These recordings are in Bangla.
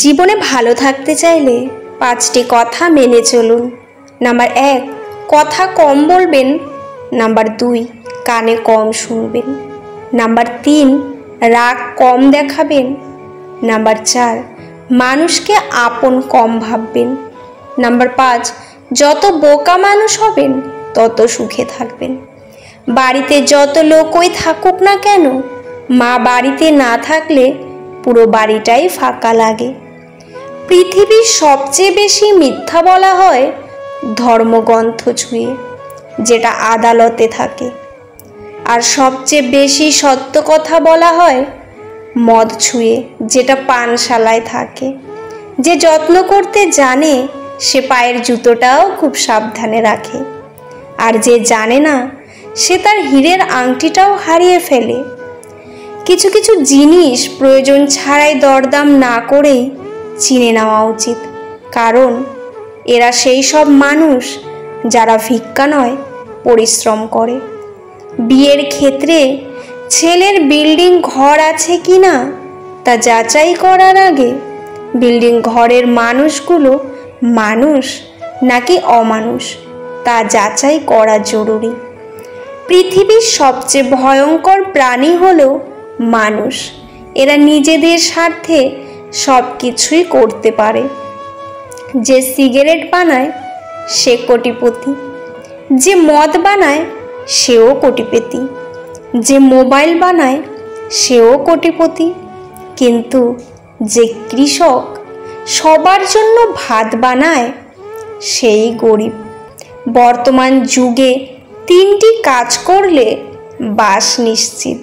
জীবনে ভালো থাকতে চাইলে 5টি কথা মেনে চলুন। নাম্বার 1, কথা কম বলবেন। নাম্বার 2, কানে কম শুনবেন। নাম্বার 3, রাগ কম দেখাবেন। নাম্বার 4, মানুষকে আপন কম ভাববেন। নাম্বার 5, যত বোকা মানুষ হবেন তত সুখে থাকবেন। বাড়িতে যত লোকই থাকুক না কেন, মা বাড়িতে না থাকলে পুরো বাড়িটাই ফাঁকা লাগে। পৃথিবীর সবচেয়ে বেশি মিথ্যা বলা হয় ধর্মগ্রন্থ ছুঁয়ে, যেটা আদালতে থাকে। আর সবচেয়ে বেশি সত্য কথা বলা হয় মদ ছুঁয়ে, যেটা পানশালায় থাকে। যে যত্ন করতে জানে সে পায়ের জুতোটাও খুব সাবধানে রাখে, আর যে জানে না সে তার হীরের আংটিটাও হারিয়ে ফেলে। কিছু কিছু জিনিস প্রয়োজন ছাড়াই দরদাম না করেই চিনে নেওয়া উচিত, কারণ এরা সেই সব মানুষ যারা ভিক্ষা নয় পরিশ্রম করে। বিয়ের ক্ষেত্রে ছেলের বিল্ডিং ঘর আছে কি না তা যাচাই করার আগে বিল্ডিং ঘরের মানুষগুলো মানুষ নাকি অমানুষ তা যাচাই করা জরুরি। পৃথিবীর সবচেয়ে ভয়ঙ্কর প্রাণী হলো মানুষ। এরা নিজেদের স্বার্থে সব কিছুই করতে পারে। যে সিগারেট বানায় সে কোটিপতি, যে মদ বানায় সেও কোটিপতি, যে মোবাইল বানায় সেও কোটিপতি, কিন্তু যে কৃষক সবার জন্য ভাত বানায় সেই গরিব। বর্তমান যুগে 3টি কাজ করলে বাস নিশ্চিত।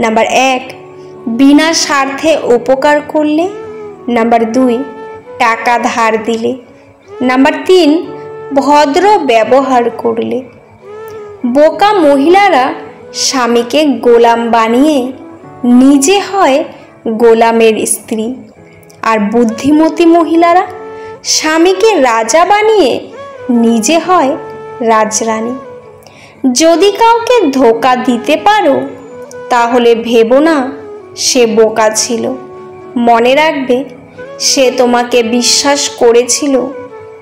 নাম্বার 1, বিনা স্বার্থে উপকার করলে। নাম্বার 2, টাকা ধার দিলে। নাম্বার 3, ভদ্র ব্যবহার করলে। বোকা মহিলারা স্বামীকে গোলাম বানিয়ে নিজে হয় গোলামের স্ত্রী, আর বুদ্ধিমতী মহিলারা স্বামীকে রাজা বানিয়ে নিজে হয় রাজরানী। যদি কাউকে ধোঁকা দিতে পারো তাহলে ভেবো না সে বোকা ছিল, মনে রাখবে সে তোমাকে বিশ্বাস করেছিল,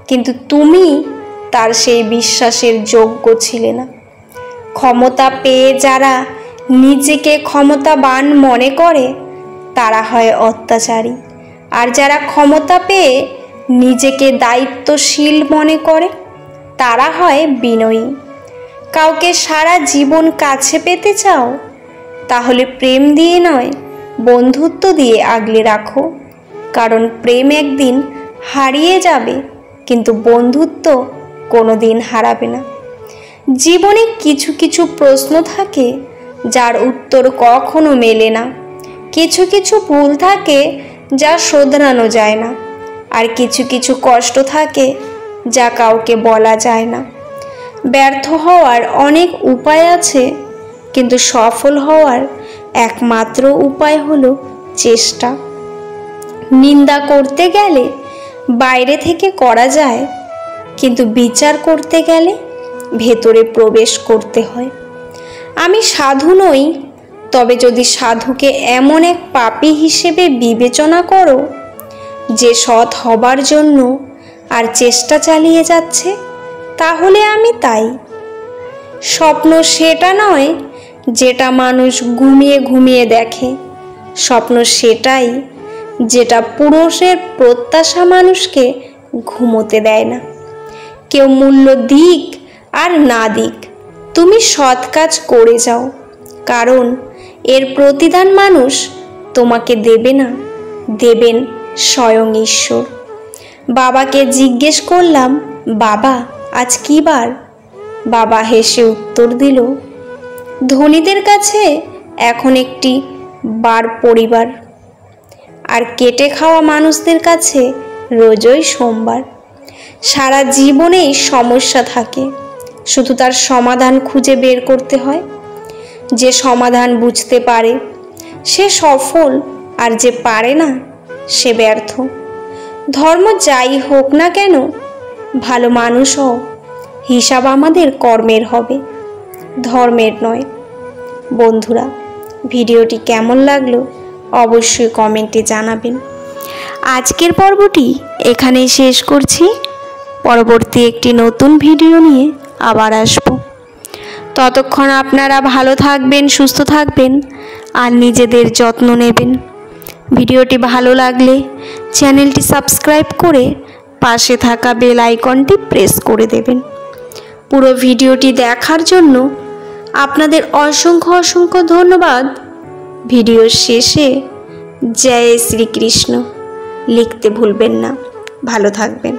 কিন্তু তুমি তার সেই বিশ্বাসের যোগ্য ছিলে না। ক্ষমতা পেয়ে যারা নিজেকে ক্ষমতাবান মনে করে তারা হয় অত্যাচারী, আর যারা ক্ষমতা পেয়ে নিজেকে দায়িত্বশীল মনে করে তারা হয় বিনয়ী। কাউকে সারা জীবন কাছে পেতে চাও তাহলে প্রেম দিয়ে নয়, বন্ধুত্ব দিয়ে আগলে রাখো, কারণ প্রেম একদিন হারিয়ে যাবে কিন্তু বন্ধুত্ব কোনোদিন হারাবে না। জীবনে কিছু কিছু প্রশ্ন থাকে যার উত্তর কখনো মেলে না, কিছু কিছু ভুল থাকে যা শোধরানো যায় না, আর কিছু কিছু কষ্ট থাকে যা কাউকে বলা যায় না। ব্যর্থ হওয়ার অনেক উপায় আছে, কিন্তু সফল হওয়ার একমাত্র উপায় হলো চেষ্টা। নিন্দা করতে গেলে বাইরে থেকে করা যায়, কিন্তু বিচার করতে গেলে ভেতরে প্রবেশ করতে হয়। আমি সাধু নই, তবে যদি সাধুকে এমন এক পাপী হিসেবে বিবেচনা করো যে সৎ হবার জন্য আর চেষ্টা চালিয়ে যাচ্ছে, তাহলে আমি তাই। স্বপ্ন সেটা নয় যেটা মানুষ ঘুমিয়ে ঘুমিয়ে দেখে, স্বপ্ন সেটাই যেটা পুরুষের প্রত্যাশা মানুষকে ঘুমোতে দেয় না। কেউ মূল্য দিক আর না দিক, তুমি সৎ কাজ করে যাও, কারণ এর প্রতিদান মানুষ তোমাকে দেবে না, দেবেন স্বয়ং ঈশ্বর। বাবাকে জিজ্ঞেস করলাম, বাবা আজ কি বার? বাবা হেসে উত্তর দিল, ধনীদের কাছে এখন একটি বার পরিবার, আর কেটে খাওয়া মানুষদের কাছে রোজই সোমবার। সারা জীবনেই সমস্যা থাকে, শুধু তার সমাধান খুঁজে বের করতে হয়। যে সমাধান বুঝতে পারে সে সফল, আর যে পারে না সে ব্যর্থ। ধর্ম যাই হোক না কেন, ভালো মানুষ হও, হিসাব আমাদের কর্মের হবে, ধর্মের নয়। বন্ধুরা, ভিডিওটি কেমন লাগলো অবশ্যই কমেন্টে জানাবেন। আজকের পর্বটি এখানেই শেষ করছি। পরবর্তী একটি নতুন ভিডিও নিয়ে আবার আসব। ততক্ষণ আপনারা ভালো থাকবেন, সুস্থ থাকবেন আর নিজেদের যত্ন নেবেন। ভিডিওটি ভালো লাগলে চ্যানেলটি সাবস্ক্রাইব করে পাশে থাকা বেল আইকনটি প্রেস করে দেবেন। পুরো ভিডিওটি দেখার জন্য আপনাদের অসংখ্য অসংখ্য ধন্যবাদ। ভিডিওর শেষে জয় শ্রীকৃষ্ণ লিখতে ভুলবেন না। ভালো থাকবেন।